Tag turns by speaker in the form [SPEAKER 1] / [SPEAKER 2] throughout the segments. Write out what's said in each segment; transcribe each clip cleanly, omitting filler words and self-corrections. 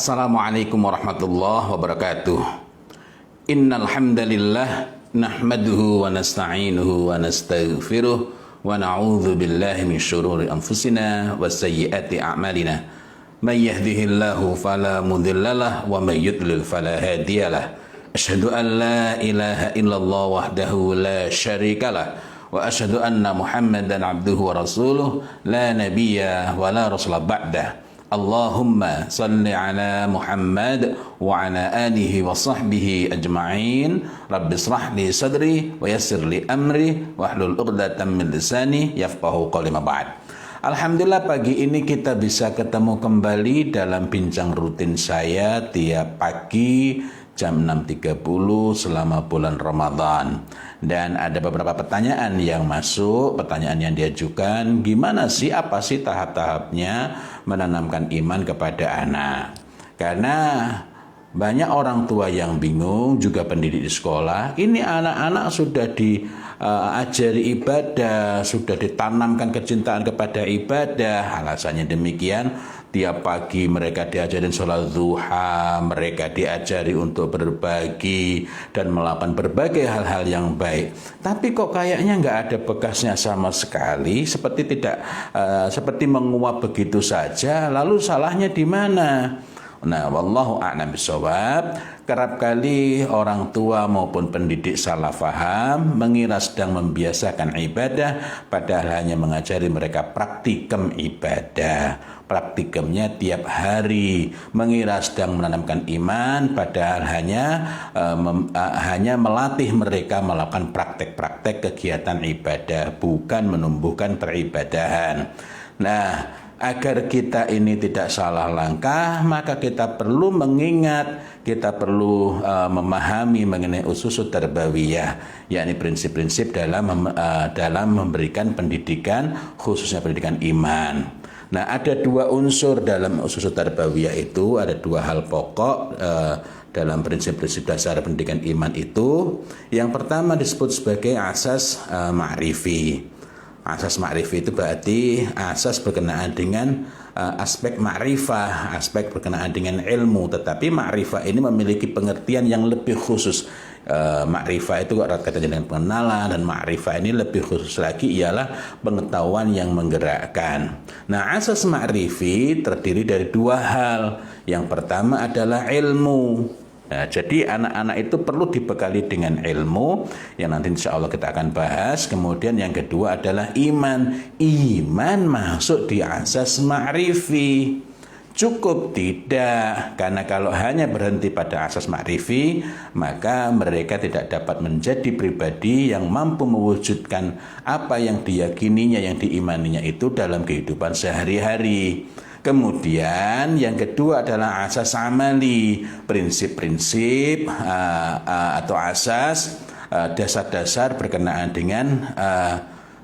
[SPEAKER 1] Assalamualaikum warahmatullahi wabarakatuh. Innal hamdalillah nahmaduhu wa nasta'inuhu wa nastaghfiruh wa na'udzu billahi min syururi anfusina wa sayyiati a'malina. May yahdihillahu fala mudhillalah wa may yudlil fala hadiyalah. Asyhadu an la ilaha illallah wahdahu la syarikalah wa asyhadu anna Muhammadan abduhu wa rasuluh la nabiyya wa la rasula ba'dah. Allahumma salli ala Muhammad wa ala alihi wa sahbihi ajma'in. Rabbi israh li sadri wa yassir li amri wa hlul 'uqdatam min lisani yafqahu qawli ma ba'd. Alhamdulillah pagi ini kita bisa ketemu kembali dalam bincang rutin saya tiap pagi jam 6.30 selama bulan Ramadan. Dan ada beberapa pertanyaan yang masuk, pertanyaan yang diajukan, gimana sih, apa sih tahap-tahapnya menanamkan iman kepada anak? Karena banyak orang tua yang bingung, juga pendidik di sekolah, ini anak-anak sudah diajari ibadah, sudah ditanamkan kecintaan kepada ibadah, alasannya demikian. Tiap pagi mereka diajarin sholat duha, mereka diajari untuk berbagi dan melakukan berbagai hal-hal yang baik. Tapi kok kayaknya nggak ada bekasnya sama sekali, seperti menguap begitu saja. Lalu salahnya di mana? Nah, wallahu a'lam bishawab. Kerap kali orang tua maupun pendidik salah faham, mengira sedang membiasakan ibadah, padahal hanya mengajari mereka praktikum ibadah. Praktikumnya tiap hari, mengira sedang menanamkan iman, padahal hanya melatih mereka melakukan praktek-praktek kegiatan ibadah, bukan menumbuhkan peribadahan. Nah, agar kita ini tidak salah langkah, maka kita perlu mengingat, kita perlu memahami mengenai usus tarbawiyah, yakni prinsip-prinsip dalam memberikan pendidikan, khususnya pendidikan iman. Nah, ada dua unsur dalam usus tarbawiyah itu, ada dua hal pokok dalam prinsip-prinsip dasar pendidikan iman itu. Yang pertama disebut sebagai asas ma'rifi. Asas ma'rifi itu berarti asas berkenaan dengan aspek ma'rifah, aspek berkenaan dengan ilmu. Tetapi ma'rifah ini memiliki pengertian yang lebih khusus. Ma'rifah itu erat kaitannya dengan pengenalan, dan ma'rifah ini lebih khusus lagi ialah pengetahuan yang menggerakkan. Nah, asas ma'rifi terdiri dari dua hal. Yang pertama adalah ilmu. Nah, jadi anak-anak itu perlu dibekali dengan ilmu yang nanti insya Allah kita akan bahas. Kemudian yang kedua adalah iman. Iman masuk di asas ma'rifi. Cukup tidak, karena kalau hanya berhenti pada asas ma'rifi, maka mereka tidak dapat menjadi pribadi yang mampu mewujudkan apa yang diyakininya, yang diimaninya itu dalam kehidupan sehari-hari. Kemudian yang kedua adalah asas amali, prinsip-prinsip atau asas dasar-dasar berkenaan dengan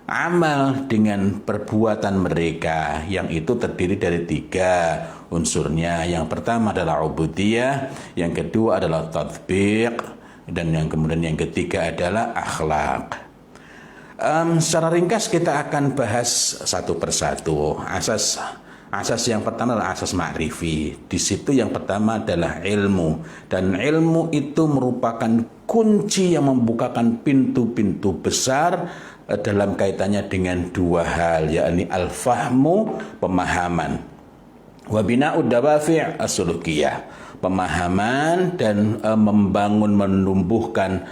[SPEAKER 1] amal, dengan perbuatan mereka, yang itu terdiri dari tiga unsurnya. Yang pertama adalah ubudiyah, yang kedua adalah tatbiq, dan yang kemudian yang ketiga adalah akhlak. Secara ringkas kita akan bahas satu persatu. Asas yang pertama adalah asas ma'rifi. Di situ yang pertama adalah ilmu, dan ilmu itu merupakan kunci yang membukakan pintu-pintu besar dalam kaitannya dengan dua hal, yakni al-fahmu, pemahaman, wa bina'ud dawafi' as-sulukiyah, pemahaman dan membangun, menumbuhkan,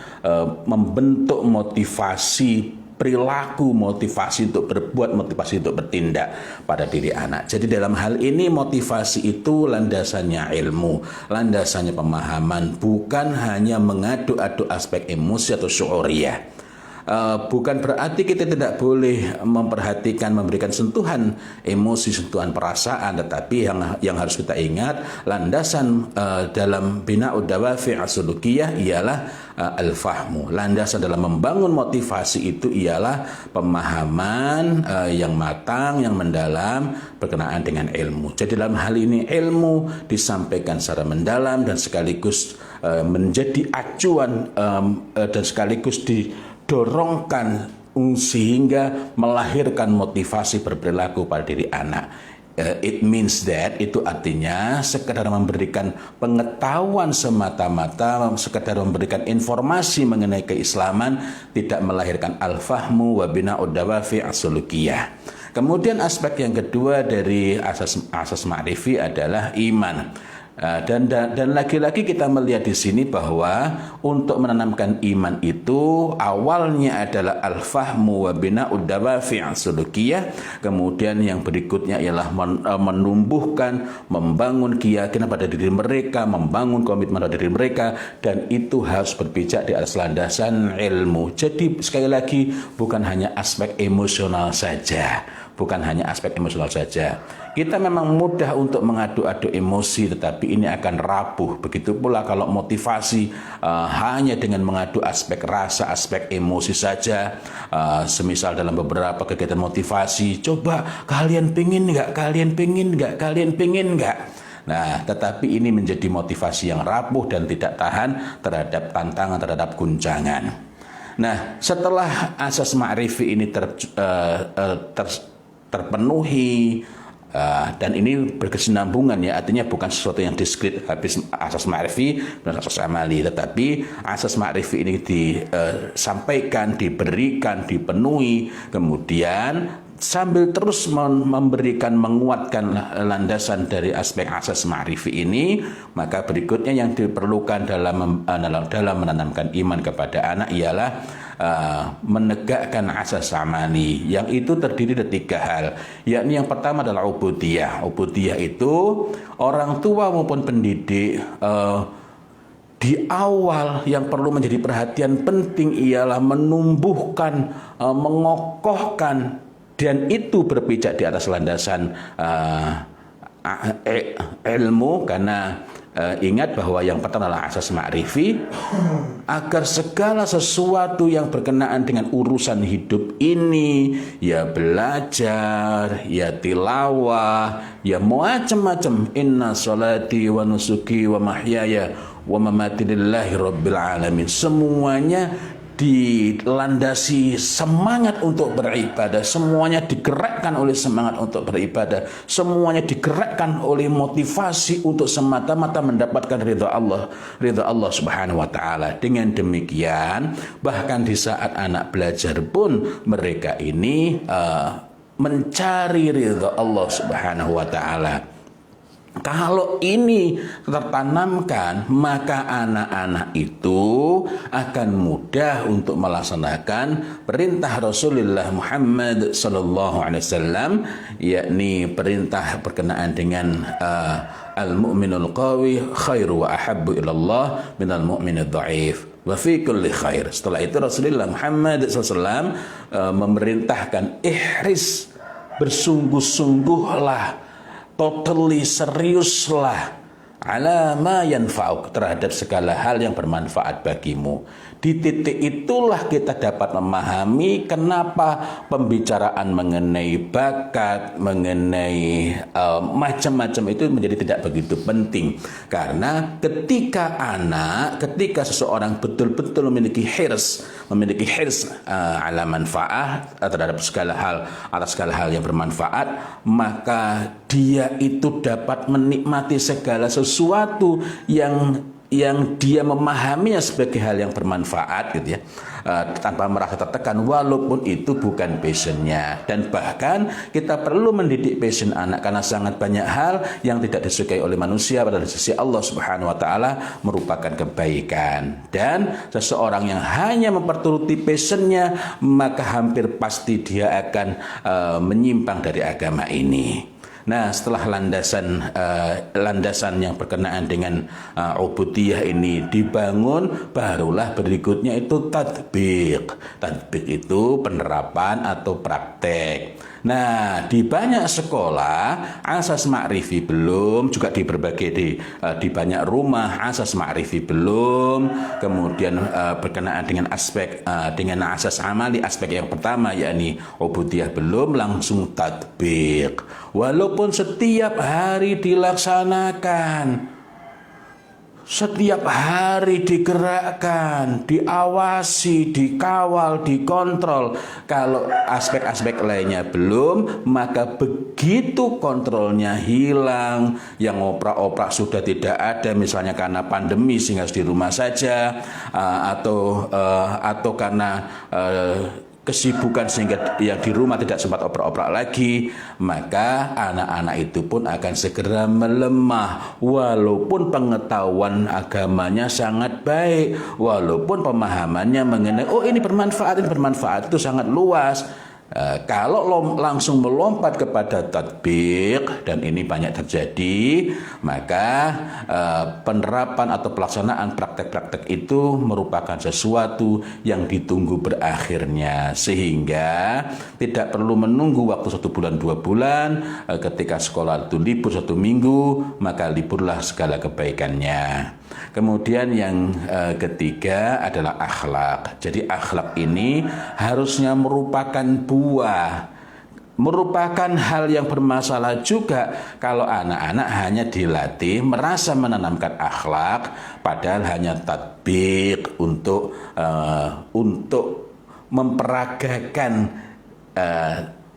[SPEAKER 1] membentuk motivasi perilaku, motivasi untuk berbuat, motivasi untuk bertindak pada diri anak. Jadi dalam hal ini motivasi itu landasannya ilmu, landasannya pemahaman, bukan hanya mengadu-adu aspek emosi atau syu'uriyah. Bukan berarti kita tidak boleh memperhatikan, memberikan sentuhan emosi, sentuhan perasaan, tetapi yang harus kita ingat, landasan dalam bina'ud dawafi' as-sulukiyah ialah al-fahmu. Landasan dalam membangun motivasi itu ialah pemahaman yang matang, yang mendalam berkenaan dengan ilmu. Jadi dalam hal ini ilmu disampaikan secara mendalam dan sekaligus menjadi acuan dan sekaligus didorongkan sehingga melahirkan motivasi berperilaku pada diri anak. It means that, itu artinya sekedar memberikan pengetahuan semata-mata, sekedar memberikan informasi mengenai keislaman, tidak melahirkan al-fahmu wa bina'ud dawafi as-sulukiyah. Kemudian aspek yang kedua dari asas ma'rifi adalah iman. Dan lagi-lagi kita melihat di sini bahwa untuk menanamkan iman itu awalnya adalah al-fahmu wa bina'ud dawafi' as-sulukiyah, kemudian yang berikutnya ialah menumbuhkan, membangun keyakinan pada diri mereka, membangun komitmen pada diri mereka, dan itu harus berpijak di atas landasan ilmu. Jadi sekali lagi bukan hanya aspek emosional saja. Bukan hanya aspek emosional saja. Kita memang mudah untuk mengadu-adu emosi, tetapi ini akan rapuh. Begitu pula kalau motivasi hanya dengan mengadu aspek rasa, aspek emosi saja. Semisal dalam beberapa kegiatan motivasi, coba kalian pingin nggak, kalian pingin nggak, kalian pingin nggak. Nah, tetapi ini menjadi motivasi yang rapuh dan tidak tahan terhadap tantangan, terhadap guncangan. Nah, setelah asas ma'rifi ini terpenuhi, dan ini berkesinambungan ya, artinya bukan sesuatu yang diskret habis asas ma'rifi dan asas amali, tetapi asas ma'rifi ini disampaikan, diberikan, dipenuhi, kemudian sambil terus menguatkan landasan dari aspek asas ma'rifi ini, maka berikutnya yang diperlukan dalam menanamkan iman kepada anak ialah menegakkan asas amali, yang itu terdiri dari 3 hal, yakni yang pertama adalah ubudiyah. Ubudiyah itu orang tua maupun pendidik di awal yang perlu menjadi perhatian penting ialah menumbuhkan, mengokohkan, dan itu berpijak di atas landasan ilmu, karena ingat bahwa yang pertama adalah asas ma'rifi, agar segala sesuatu yang berkenaan dengan urusan hidup ini, ya belajar, ya tilawah, ya macam-macam, inna salati wa nusuki wa mahyaya wa mamati lillahi rabbil alamin, semuanya dilandasi semangat untuk beribadah, semuanya digerakkan oleh semangat untuk beribadah, semuanya digerakkan oleh motivasi untuk semata-mata mendapatkan ridha Allah Subhanahu wa taala. Dengan demikian, bahkan di saat anak belajar pun mereka ini mencari ridha Allah Subhanahu wa taala. Kalau ini tertanamkan, maka anak-anak itu akan mudah untuk melaksanakan perintah Rasulullah Muhammad sallallahu alaihi wasallam, yakni perintah berkenaan dengan al-mu'minul qawi khairu wa ahabbu ilallah minal mu'minid dha'if wa fi kulli khair. Setelah itu Rasulullah Muhammad SAW memerintahkan ihris, bersungguh-sungguhlah, totally seriuslah, ala ma yanfa'uk, terhadap segala hal yang bermanfaat bagimu. Di titik itulah kita dapat memahami kenapa pembicaraan mengenai bakat, mengenai macam-macam itu menjadi tidak begitu penting. Karena ketika seseorang betul-betul memiliki hirs ala manfaat, terhadap segala hal, atas segala hal yang bermanfaat, maka dia itu dapat menikmati segala sesuatu yang dia memahaminya sebagai hal yang bermanfaat gitu ya, tanpa merasa tertekan, walaupun itu bukan passionnya. Dan bahkan kita perlu mendidik passion anak, karena sangat banyak hal yang tidak disukai oleh manusia pada sisi Allah Subhanahu wa taala merupakan kebaikan. Dan seseorang yang hanya memperturuti passionnya, maka hampir pasti dia akan menyimpang dari agama ini. Nah, setelah landasan yang berkenaan dengan ubudiyah ini dibangun, barulah berikutnya itu tatbiq. Tatbiq itu penerapan atau praktek. Nah, di banyak sekolah asas ma'rifi belum, juga di banyak rumah asas ma'rifi belum. Kemudian berkenaan dengan dengan asas amali, aspek yang pertama yakni ubudiyah belum, langsung tatbiq. Walaupun setiap hari dilaksanakan, setiap hari digerakkan, diawasi, dikawal, dikontrol. Kalau aspek-aspek lainnya belum, maka begitu kontrolnya hilang, yang oprak-oprak sudah tidak ada, misalnya karena pandemi sehingga di rumah saja, atau karena kesibukan sehingga yang di rumah tidak sempat oprak-oprak lagi, maka anak-anak itu pun akan segera melemah walaupun pengetahuan agamanya sangat baik, walaupun pemahamannya mengenai ini bermanfaat itu sangat luas. Kalau langsung melompat kepada tatbik, dan ini banyak terjadi, maka penerapan atau pelaksanaan praktek-praktek itu merupakan sesuatu yang ditunggu berakhirnya, sehingga tidak perlu menunggu waktu 1 bulan 2 bulan. Ketika sekolah itu libur 1 minggu, maka liburlah segala kebaikannya. Kemudian yang ketiga adalah akhlak. Jadi akhlak ini harusnya merupakan buah, merupakan hal yang bermasalah juga kalau anak-anak hanya dilatih merasa menanamkan akhlak, padahal hanya tatbik untuk memperagakan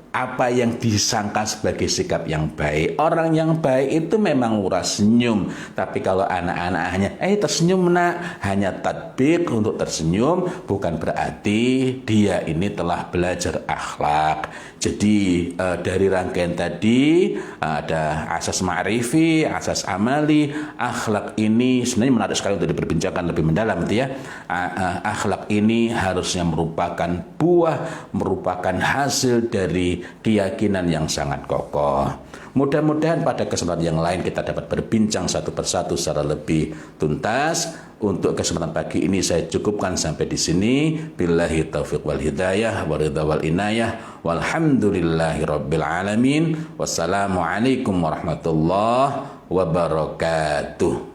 [SPEAKER 1] apa yang disangka sebagai sikap yang baik. Orang yang baik itu memang murah senyum, tapi kalau anak-anak hanya tersenyum nak, hanya tatbik untuk tersenyum, bukan berarti dia ini telah belajar akhlak. Jadi dari rangkaian tadi ada asas ma'rifi, asas amali. Akhlak ini sebenarnya menarik sekali untuk diperbincangkan lebih mendalam, gitu ya. Akhlak ini harusnya merupakan buah, merupakan hasil dari keyakinan yang sangat kokoh. Mudah-mudahan pada kesempatan yang lain kita dapat berbincang satu persatu secara lebih tuntas. Untuk kesempatan pagi ini saya cukupkan sampai di sini. Billahi taufiq wal hidayah wa ridha wal inayah. Walhamdulillahi rabbil alamin. Wassalamualaikum warahmatullahi wabarakatuh.